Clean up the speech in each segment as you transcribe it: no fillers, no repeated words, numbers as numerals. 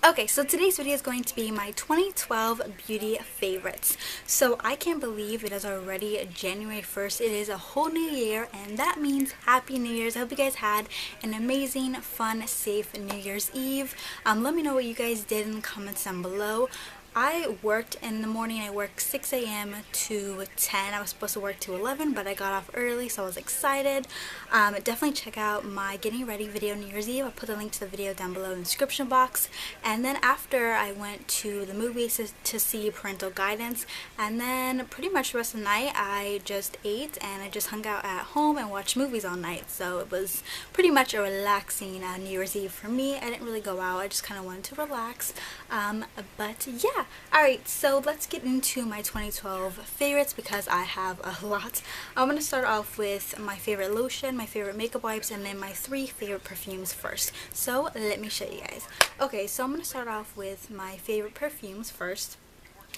Okay, so today's video is going to be my 2012 beauty favorites. So I can't believe it is already January 1st. It is a whole new year, and that means Happy New Year's. I hope you guys had an amazing, fun, safe New Year's Eve. Let me know what you guys did in the comments down below. I worked in the morning. I worked 6 a.m. to 10. I was supposed to work to 11, but I got off early, so I was excited. Definitely check out my getting ready video New Year's Eve. I'll put the link to the video down below in the description box. And then after, I went to the movies to see Parental Guidance, and then pretty much the rest of the night I just ate and I just hung out at home and watched movies all night. So it was pretty much a relaxing New Year's Eve for me. I didn't really go out. I just kind of wanted to relax. But yeah. Alright, so let's get into my 2012 favorites because I have a lot. I'm going to start off with my favorite lotion, my favorite makeup wipes, and then my 3 favorite perfumes first. So let me show you guys. Okay, so I'm going to start off with my favorite perfumes first.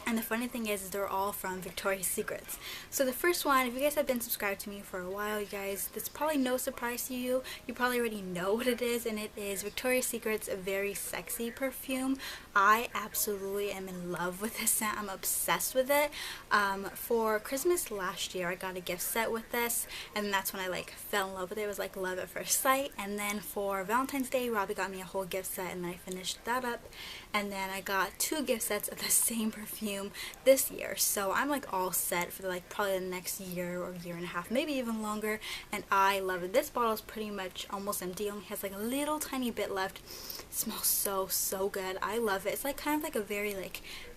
And the funny thing is they're all from Victoria's Secrets. So the first one, if you guys have been subscribed to me for a while, you guys, that's probably no surprise to you. You probably already know what it is, and it is Victoria's Secret's Very Sexy perfume. I absolutely am in love with this scent. I'm obsessed with it. For Christmas last year, I got a gift set with this, and that's when I fell in love with it. It was like love at first sight. And then for Valentine's Day, Robbie got me a whole gift set, and then I finished that up. And then I got 2 gift sets of the same perfume this year, so I'm all set for probably the next year or year and a half, maybe even longer, and I love it. This bottle is pretty much almost empty, only has a little tiny bit left. It smells so good. I love it. It's kind of a very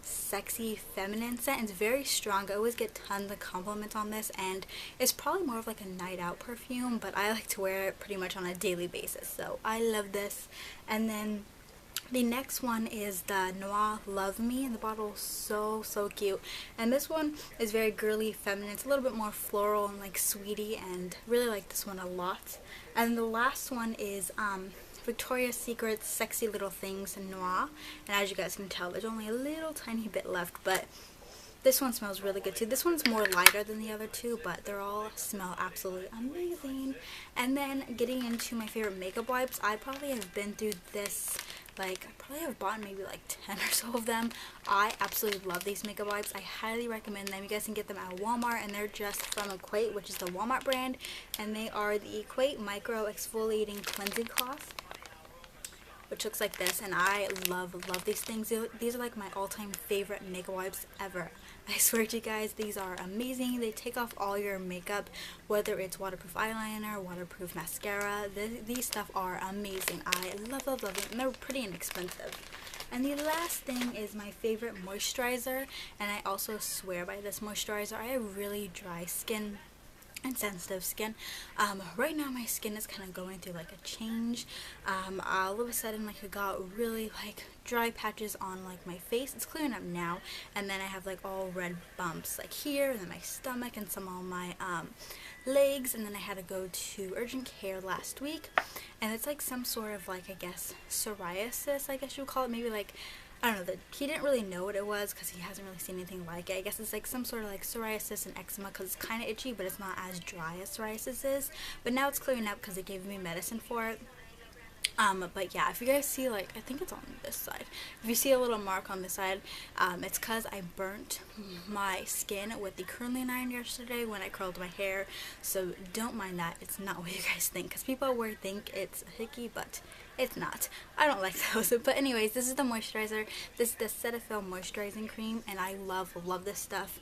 sexy feminine scent. It's very strong. I always get tons of compliments on this, and it's probably more of a night out perfume, but I like to wear it pretty much on a daily basis, so I love this. And then the next one is the Noir Love Me, and the bottle is so cute. And this one is very girly, feminine. It's a little bit more floral and sweetie, and really like this one a lot. And the last one is Victoria's Secret's Sexy Little Things Noir. And as you guys can tell, there's only a little tiny bit left, but this one smells really good too. This one's more lighter than the other two, but they all smell absolutely amazing. And then getting into my favorite makeup wipes, I probably have been through this, I probably have bought maybe 10 or so of them. I absolutely love these makeup wipes. I highly recommend them. You guys can get them at Walmart, and they're just from Equate, which is the Walmart brand. And they are the Equate Micro Exfoliating Cleansing Cloth, which looks like this, and I love these things. These are my all-time favorite makeup wipes ever. I swear to you guys, these are amazing. They take off all your makeup, whether it's waterproof eyeliner, waterproof mascara. These stuff are amazing. I love them, and they're pretty inexpensive. And the last thing is my favorite moisturizer, and I also swear by this moisturizer. I have really dry skin and sensitive skin. Right now my skin is kind of going through a change. All of a sudden I got really dry patches on my face. It's clearing up now, and then I have all red bumps here, and then my stomach and some on my legs, and then I had to go to urgent care last week, and it's some sort of I guess psoriasis, I guess you would call it. Maybe I don't know, he didn't really know what it was because he hasn't really seen anything like it. I guess it's some sort of psoriasis and eczema because it's kind of itchy, but it's not as dry as psoriasis is. But now it's clearing up because they gave me medicine for it. But yeah, if you guys see I think it's on this side, if you see a little mark on this side, it's because I burnt my skin with the curling iron yesterday when I curled my hair. So don't mind that. It's not what you guys think, because people think it's hickey, but it's not. I don't like those. But anyways, this is the moisturizer. This is the Cetaphil moisturizing cream, and I love this stuff.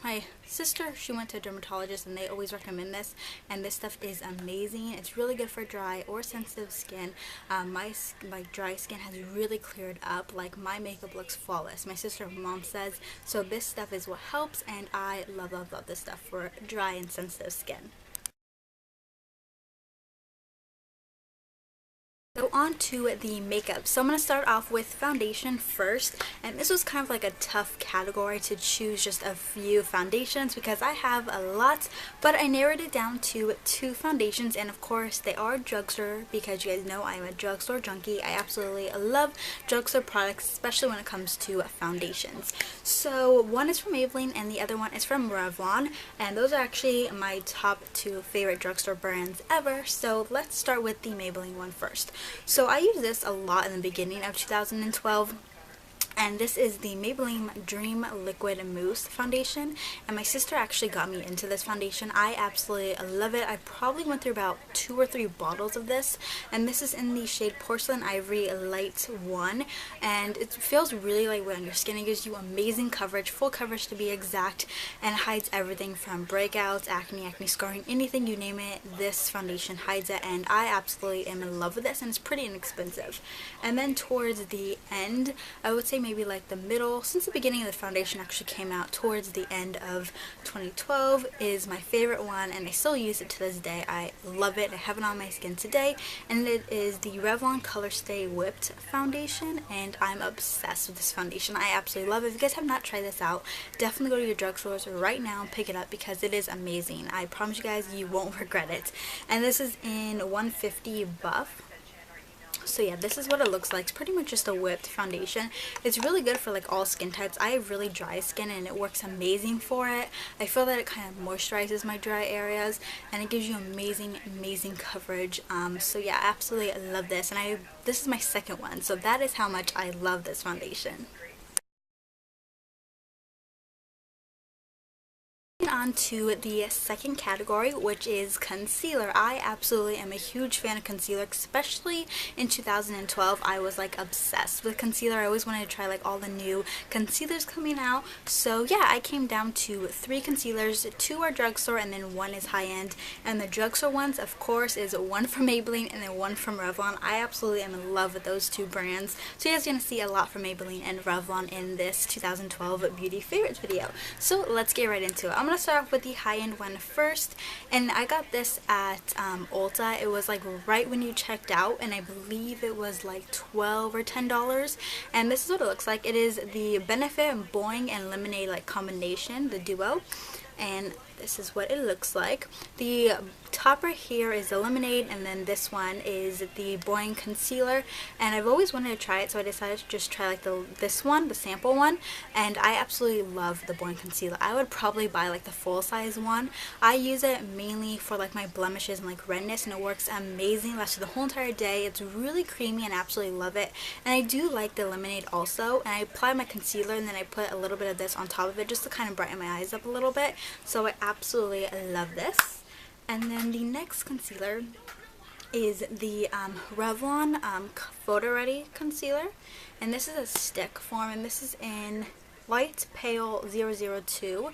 My sister, she went to a dermatologist, and they always recommend this, and this stuff is amazing. It's really good for dry or sensitive skin. My dry skin has really cleared up. My makeup looks flawless. My sister and mom says so. This stuff is what helps, and I love this stuff for dry and sensitive skin. So on to the makeup. So I'm going to start off with foundation first, and this was kind of a tough category to choose just a few foundations because I have a lot, but I narrowed it down to 2 foundations, and of course they are drugstore because you guys know I'm a drugstore junkie. I absolutely love drugstore products, especially when it comes to foundations. So one is from Maybelline and the other one is from Revlon, and those are actually my top 2 favorite drugstore brands ever. So let's start with the Maybelline one first. So I used this a lot in the beginning of 2012. And this is the Maybelline Dream Liquid Mousse foundation, and my sister actually got me into this foundation. I absolutely love it. I probably went through about 2 or 3 bottles of this, and this is in the shade Porcelain Ivory Light 1, and it feels really lightweight on your skin. It gives you amazing coverage, full coverage to be exact, and hides everything from breakouts, acne scarring, anything you name it. This foundation hides it, and I absolutely am in love with this, and it's pretty inexpensive. And then towards the end, I would say maybe like the middle, since the beginning of the foundation actually came out towards the end of 2012, is my favorite one, and I still use it to this day. I love it. I have it on my skin today, and it is the Revlon Colorstay Whipped Foundation, and I'm obsessed with this foundation. I absolutely love it. If you guys have not tried this out, definitely go to your drugstores right now and pick it up because it is amazing. I promise you guys, you won't regret it. And this is in 150 Buff. So yeah, this is what it looks like. It's pretty much just a whipped foundation. It's really good for like all skin types. I have really dry skin and it works amazing for it. I feel that it kind of moisturizes my dry areas and it gives you amazing coverage. So yeah, absolutely love this, and this is my second one. So that is how much I love this foundation. On to the second category, which is concealer. I absolutely am a huge fan of concealer, especially in 2012. I was like obsessed with concealer. I always wanted to try like all the new concealers coming out. So yeah, I came down to 3 concealers. 2 are drugstore and then 1 is high-end. And the drugstore ones, of course, is 1 from Maybelline and then 1 from Revlon. I absolutely am in love with those 2 brands. So you guys are going to see a lot from Maybelline and Revlon in this 2012 beauty favorites video. So let's get right into it. I'm going to start off with the high-end one first, and I got this at Ulta. It was like right when you checked out, and I believe it was like $12 or $10, and this is what it looks like. It is the Benefit Boing and Lemonade like combination, the duo, and this is what it looks like. The top right here is the Lemonade, and then this one is the Boing concealer, and I've always wanted to try it, so I decided to just try like this one, the sample one, and I absolutely love the Boing concealer. I would probably buy like the full size one. I use it mainly for like my blemishes and like redness, and it works amazing. It lasts the whole entire day. It's really creamy and I absolutely love it. And I do like the Lemonade also, and I apply my concealer and then I put a little bit of this on top of it just to kind of brighten my eyes up a little bit. So I absolutely love this. And then the next concealer is the Revlon Photo Ready Concealer, and this is a stick form, and this is in Light Pale 002,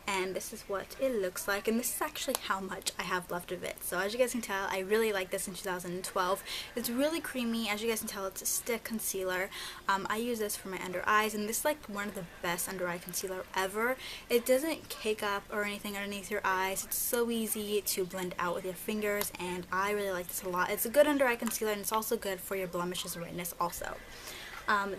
and this is what it looks like, and this is actually how much I have left of it. So as you guys can tell, I really like this in 2012. It's really creamy. As you guys can tell, it's a stick concealer. I use this for my under eyes, and this is like one of the best under eye concealer ever. It doesn't cake up or anything underneath your eyes. It's so easy to blend out with your fingers, and I really like this a lot. It's a good under eye concealer, and it's also good for your blemishes and redness also.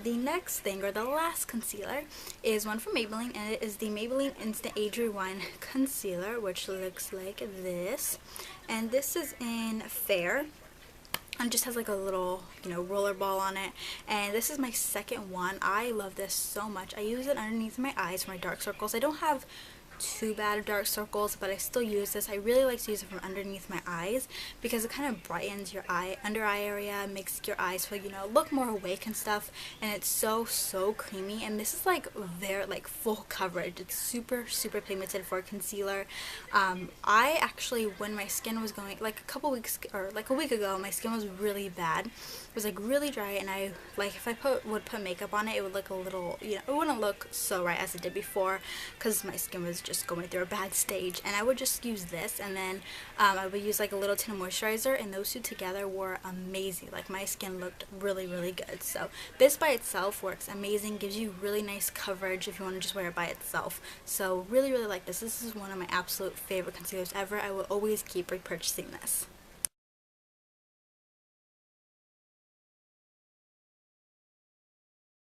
The next thing, or the last concealer, is one from Maybelline, and it is the Maybelline Instant Age Rewind Concealer, which looks like this. And this is in Fair, and just has like a little, roller ball on it. And this is my second one. I love this so much. I use it underneath my eyes for my dark circles. I don't have too bad of dark circles, but I still use this. I really like to use it from underneath my eyes because it kind of brightens your under eye area, makes your eyes feel, look more awake and stuff, and it's so creamy. And this is like full coverage. It's super pigmented for a concealer. I actually, when my skin was going, like a week ago, my skin was really bad. It was like really dry, and I if I would put makeup on it, it would look a little, it wouldn't look so right as it did before because my skin was just going through a bad stage. And I would just use this, and then I would use like a little tin of moisturizer, and those 2 together were amazing. Like my skin looked really good. So this by itself works amazing, gives you really nice coverage if you want to just wear it by itself. So really like this. This is one of my absolute favorite concealers ever. I will always keep repurchasing this.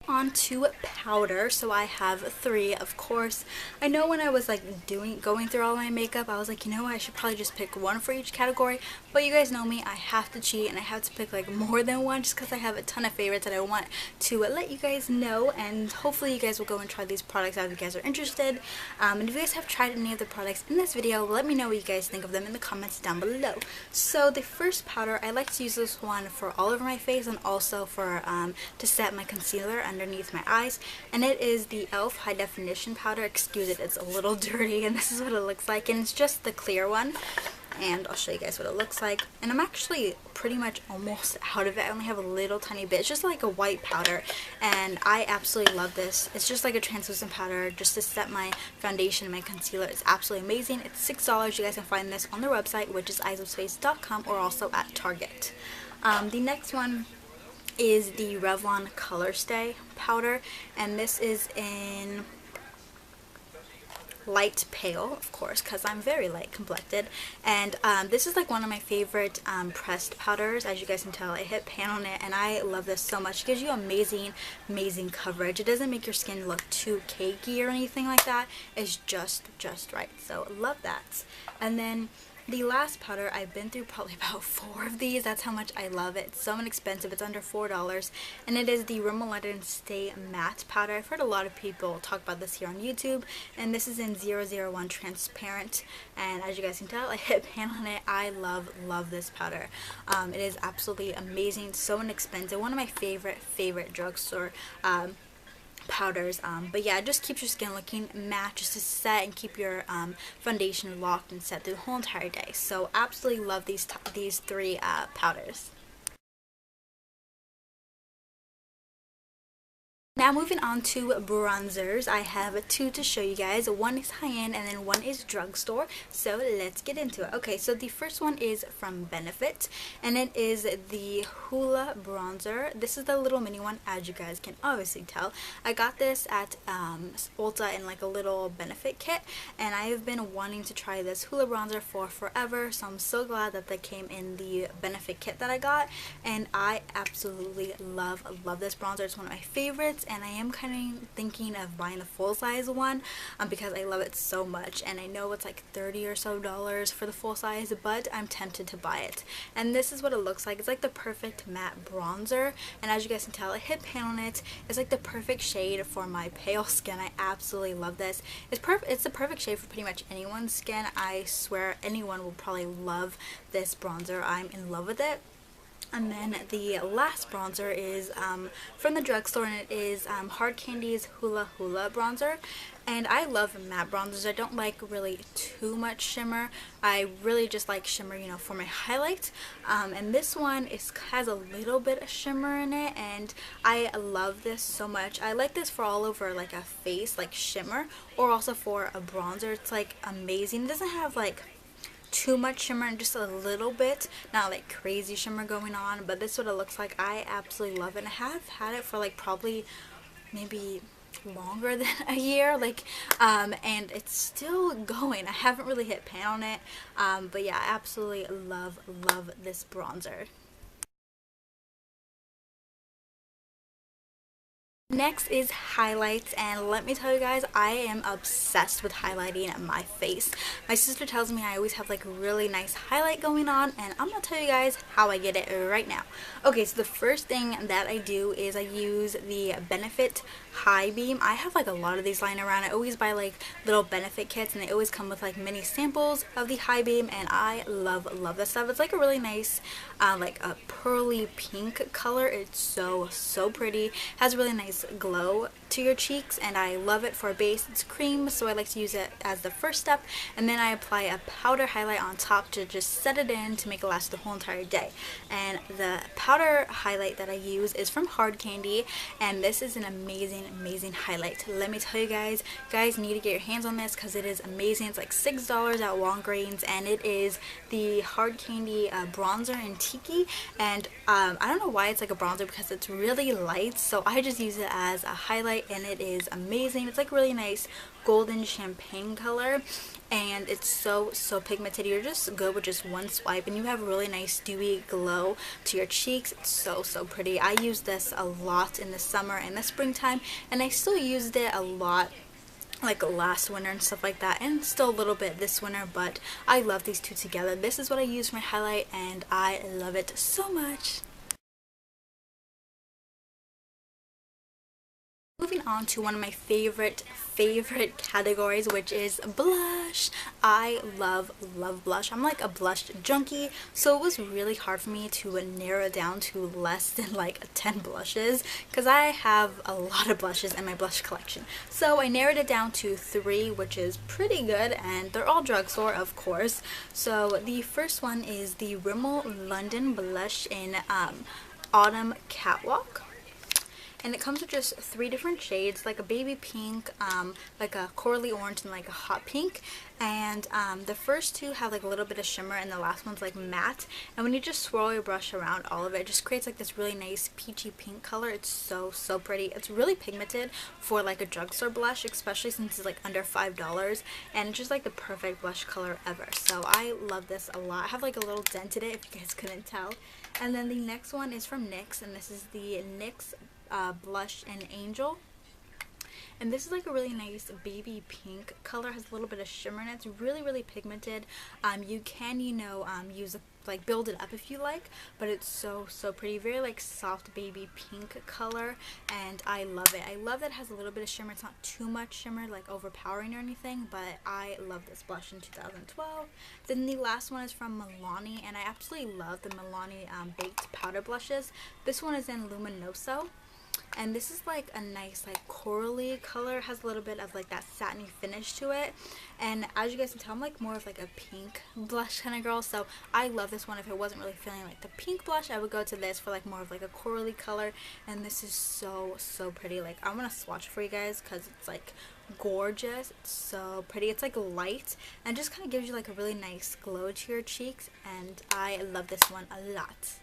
on to powder. So I have 3, of course. I know when I was like going through all my makeup, I was like, you know what, I should probably just pick 1 for each category, but you guys know me, I have to cheat and I have to pick like more than 1 just because I have a ton of favorites that I want to let you guys know, and hopefully you guys will go and try these products out if you guys are interested. And if you guys have tried any of the products in this video, let me know what you guys think of them in the comments down below. So the first powder, I like to use this one for all over my face and also for to set my concealer underneath my eyes, and it is the e.l.f. High Definition Powder. Excuse it, it's a little dirty, and this is what it looks like, and it's just the clear one, and I'll show you guys what it looks like. And I'm actually pretty much almost out of it. I only have a little tiny bit. It's just like a white powder, and I absolutely love this. It's just like a translucent powder just to set my foundation and my concealer. It's absolutely amazing. It's $6. You guys can find this on their website, which is eyesofspace.com, or also at Target. The next one is the Revlon Colorstay powder, and this is in light pale, of course, because I'm very light complected, and this is like one of my favorite pressed powders. As you guys can tell, I hit pan on it and I love this so much. It gives you amazing coverage. It doesn't make your skin look too cakey or anything like that. It's just right, so love that. And then the last powder, I've been through probably about 4 of these. That's how much I love it. It's so inexpensive. It's under $4. And it is the Rimmel Stay Matte Powder. I've heard a lot of people talk about this here on YouTube. And this is in 001 Transparent. And as you guys can tell, I hit pan on it. I love this powder. It is absolutely amazing. So inexpensive. One of my favorite drugstore powders, but yeah, it just keeps your skin looking matte, just to set and keep your foundation locked and set through the whole entire day. So absolutely love these 3 powders. Now moving on to bronzers, I have 2 to show you guys. One is high-end and then one is drugstore. So let's get into it. Okay, so the first one is from Benefit, and it is the Hula bronzer. This is the little mini one, as you guys can obviously tell. I got this at Ulta in like a little Benefit kit, and I have been wanting to try this Hula bronzer for forever, so I'm so glad that they came in the Benefit kit that I got, and I absolutely love this bronzer. It's one of my favorites, and I am kind of thinking of buying the full size one because I love it so much, and I know it's like $30 or so for the full size, but I'm tempted to buy it. And this is what it looks like. It's like the perfect matte bronzer, and as you guys can tell, I hit pan on it. It's like the perfect shade for my pale skin. I absolutely love this. It's the perfect shade for pretty much anyone's skin. I swear anyone will probably love this bronzer. I'm in love with it. And then the last bronzer is from the drugstore, and it is Hard Candy's Hula bronzer. And I love matte bronzers. I don't like really too much shimmer. I really just like shimmer, you know, for my highlight. And this one has a little bit of shimmer in it, and I love this so much. I like this for all over like a face, like shimmer, or also for a bronzer. It's like amazing. It doesn't have like too much shimmer, and just a little bit, not like crazy shimmer going on, but this is what it looks like. I absolutely love it. I have had it for like probably maybe longer than a year, like and it's still going. I haven't really hit pan on it, but yeah, I absolutely love this bronzer. Next is highlights, and let me tell you guys, I am obsessed with highlighting my face. My sister tells me I always have like really nice highlight going on, and I'm gonna tell you guys how I get it right now. Okay, so the first thing that I do is I use the Benefit High Beam. I have like a lot of these lying around. I always buy like little Benefit kits, and they always come with like mini samples of the High Beam, and I love this stuff. It's like a really nice like a pearly pink color. It's so pretty. Has a really nice glow to your cheeks, and I love it for a base. It's cream, so I like to use it as the first step, and then I apply a powder highlight on top to just set it in to make it last the whole entire day. And the powder highlight that I use is from Hard Candy, and this is an amazing highlight. Let me tell you guys need to get your hands on this because it is amazing. It's like $6 at Walgreens, and it is the Hard Candy bronzer in Tiki, and I don't know why it's like a bronzer because it's really light, so I just use it as a highlight highlight, and it is amazing. It's like really nice golden champagne color, and it's so pigmented. You're just good with just one swipe and you have a really nice dewy glow to your cheeks. It's so pretty. I use this a lot in the summer and the springtime, and I still used it a lot like last winter and stuff like that, and still a little bit this winter, but I love these two together. This is what I use for my highlight and I love it so much. Moving on to one of my favorite categories, which is blush. I love blush. I'm like a blush junkie, so it was really hard for me to narrow it down to less than like 10 blushes because I have a lot of blushes in my blush collection. So I narrowed it down to 3, which is pretty good, and they're all drugstore, of course. So the first one is the Rimmel London blush in Autumn Catwalk. And it comes with just 3 different shades, like a baby pink, like a corally orange, and like a hot pink. And the first 2 have like a little bit of shimmer, and the last one's like matte. And when you just swirl your brush around all of it, it just creates like this really nice peachy pink color. It's so pretty. It's really pigmented for like a drugstore blush, especially since it's like under $5, and it's just like the perfect blush color ever. So I love this a lot. I have like a little dent in it, if you guys couldn't tell. And then the next one is from NYX, and this is the NYX blush in Angel, and this is like a really nice baby pink color. Has a little bit of shimmer in it. It's really pigmented. You can use like build it up if you like, but it's so pretty. Very like soft baby pink color, and I love it. I love that it has a little bit of shimmer. It's not too much shimmer, like overpowering or anything, but I love this blush in 2012. Then the last one is from Milani, and I absolutely love the Milani baked powder blushes. This one is in Luminoso. And this is like a nice like corally color. Has a little bit of like that satiny finish to it, and as you guys can tell, I'm like more of like a pink blush kind of girl, so I love this one. If I wasn't really feeling like the pink blush, I would go to this for like more of like a corally color. And this is so pretty. Like I'm gonna swatch it for you guys because it's like gorgeous. It's so pretty. It's like light and just kind of gives you like a really nice glow to your cheeks, and I love this one a lot.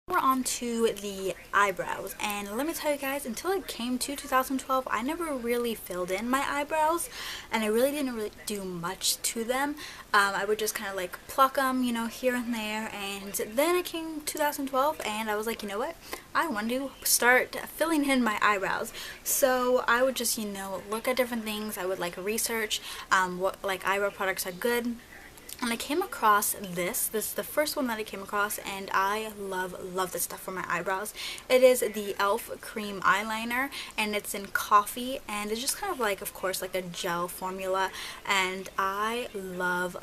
We're on to the eyebrows, and let me tell you guys, until it came to 2012, I never really filled in my eyebrows, and I really didn't really do much to them. I would just kind of like pluck them, you know, here and there. And then it came 2012, and I was like, you know what, I want to start filling in my eyebrows. So I would just, you know, look at different things. I would like research what like eyebrow products are good. And I came across this is the first one that I came across, and I love this stuff for my eyebrows. It is the e.l.f. cream eyeliner, and it's in coffee, and it's just kind of like, of course, like a gel formula, and I love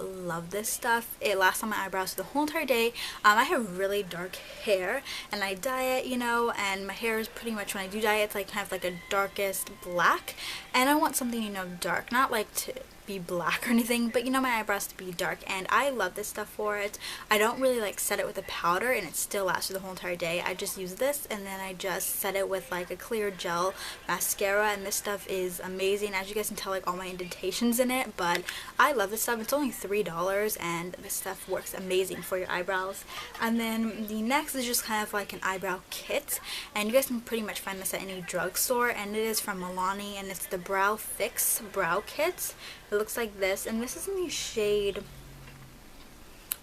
this stuff. It lasts on my eyebrows the whole entire day. I have really dark hair, and I dye it, you know, and my hair is pretty much, when I do dye it, it's like kind of like a darkest black, and I want something, you know, dark, not like to be black or anything, but you know, my eyebrows to be dark, and I love this stuff for it. I don't really like set it with a powder, and it still lasts the whole entire day. I just use this, and then I just set it with like a clear gel mascara, and this stuff is amazing. As you guys can tell, like all my indentations in it, but I love this stuff. It's only $3, and this stuff works amazing for your eyebrows. And then the next is just kind of like an eyebrow kit, and you guys can pretty much find this at any drugstore, and it is from Milani, and it's the Brow Fix Brow Kit. It looks like this, and this is in the shade,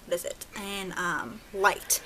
what is it, and light.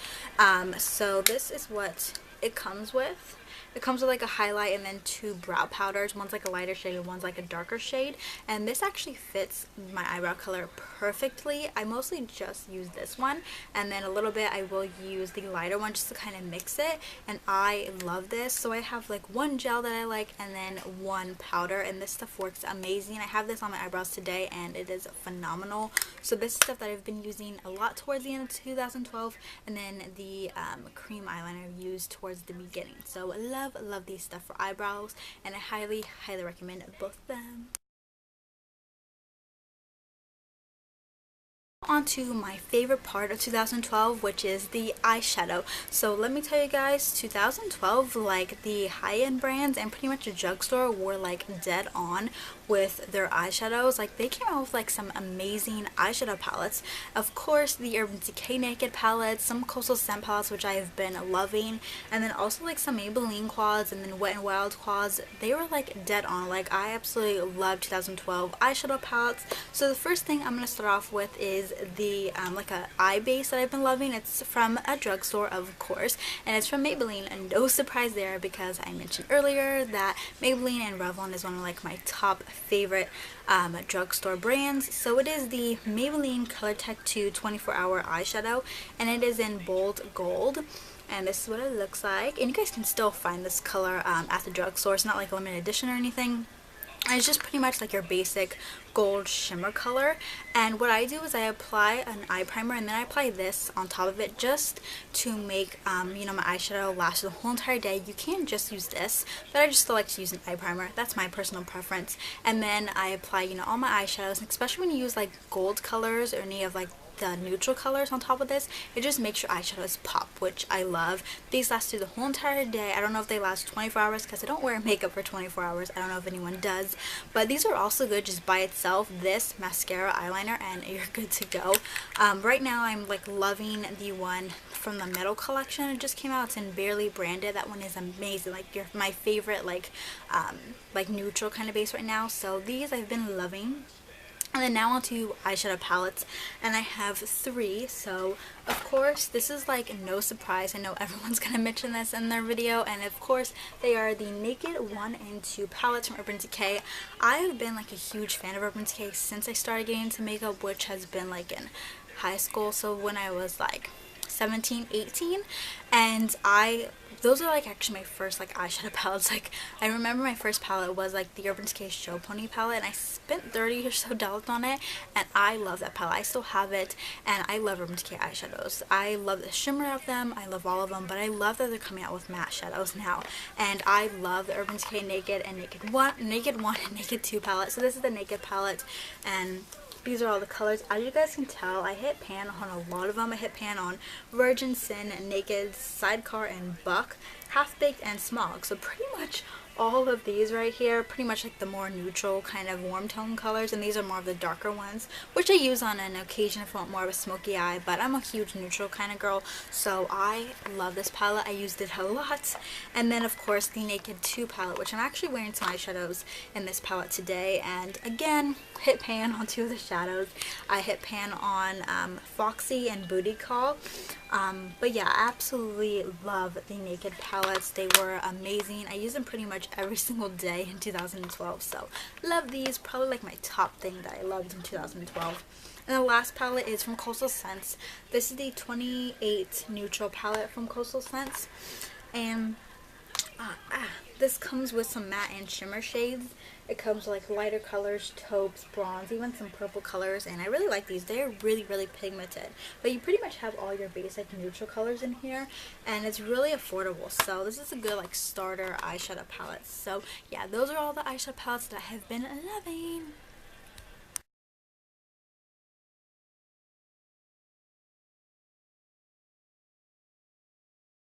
So this is what it comes with. It comes with like a highlight and then 2 brow powders. One's like a lighter shade and one's like a darker shade, and this actually fits my eyebrow color perfectly. I mostly just use this one, and then a little bit I will use the lighter one just to kind of mix it, and I love this. So I have like 1 gel that I like, and then 1 powder, and this stuff works amazing. I have this on my eyebrows today, and it is phenomenal. So this is stuff that I've been using a lot towards the end of 2012, and then the cream eyeliner I've used towards the beginning. So love these stuff for eyebrows, and I highly recommend both of them. on to my favorite part of 2012, which is the eyeshadow. So let me tell you guys, 2012, like the high-end brands and pretty much the drugstore were like dead on with their eyeshadows. Like they came out with like some amazing eyeshadow palettes. Of course, the Urban Decay Naked palettes, some Coastal Scent palettes, which I have been loving, and then also like some Maybelline quads and then Wet n Wild quads. They were like dead on. Like I absolutely love 2012 eyeshadow palettes. So the first thing I'm gonna start off with is the like a eye base that I've been loving. It's from a drugstore, of course, and it's from Maybelline, and no surprise there because I mentioned earlier that Maybelline and Revlon is one of like my top favorite drugstore brands. So it is the Maybelline Color Tech 2 24-hour eyeshadow, and it is in bold gold. And this is what it looks like, and you guys can still find this color at the drugstore. It's not like a limited edition or anything. It's just pretty much like your basic gold shimmer color. And what I do is I apply an eye primer, and then I apply this on top of it just to make you know, my eyeshadow last the whole entire day. You can just use this, but I just still like to use an eye primer. That's my personal preference. And then I apply, you know, all my eyeshadows, especially when you use like gold colors or any of like the neutral colors on top of this. It just makes your eyeshadows pop, which I love. These last through the whole entire day. I don't know if they last 24 hours because I don't wear makeup for 24 hours. I don't know if anyone does, but these are also good just by itself. This mascara, eyeliner, and you're good to go. Right now I'm like loving the one from the Metal collection. It just came out. It's in Barely Branded. That one is amazing. Like my favorite like neutral kind of base right now. So these I've been loving. And then now onto eyeshadow palettes, and I have 3. So of course this is like no surprise. I know everyone's gonna mention this in their video, and of course they are the Naked 1 and 2 palettes from Urban Decay. I have been like a huge fan of Urban Decay since I started getting into makeup, which has been like in high school. So when I was like 17, 18, and those are like actually my first like eyeshadow palettes. Like I remember my first palette was like the Urban Decay Show Pony palette, and I spent $30 or so on it, and I love that palette. I still have it, and I love Urban Decay eyeshadows. I love the shimmer of them, I love all of them, but I love that they're coming out with matte shadows now, and I love the Urban Decay Naked and Naked 1 and Naked 2 palette. So this is the Naked palette, and these are all the colors. As you guys can tell, I hit pan on a lot of them. I hit pan on Virgin, Sin, Naked, Sidecar, and Buck, Half Baked, and Smog. So pretty much all of these right here, pretty much like the more neutral kind of warm tone colors, and these are more of the darker ones, which I use on an occasion if I want more of a smoky eye, but I'm a huge neutral kind of girl, so I love this palette. I used it a lot. And then of course the Naked 2 palette, which I'm actually wearing some eyeshadows in this palette today, and again, hit pan on 2 of the shadows. I hit pan on Foxy and Booty Call. But yeah, I absolutely love the Naked palettes. They were amazing. I use them pretty much every single day in 2012, so love these. Probably like my top thing that I loved in 2012. And the last palette is from Coastal Scents. This is the 28 Neutral palette from Coastal Scents, and this comes with some matte and shimmer shades. It comes with like lighter colors, taupes, bronze, even some purple colors, and I really like these. They're really, really pigmented. But you pretty much have all your basic neutral colors in here, and it's really affordable. So this is a good like starter eyeshadow palette. So yeah, those are all the eyeshadow palettes that I have been loving.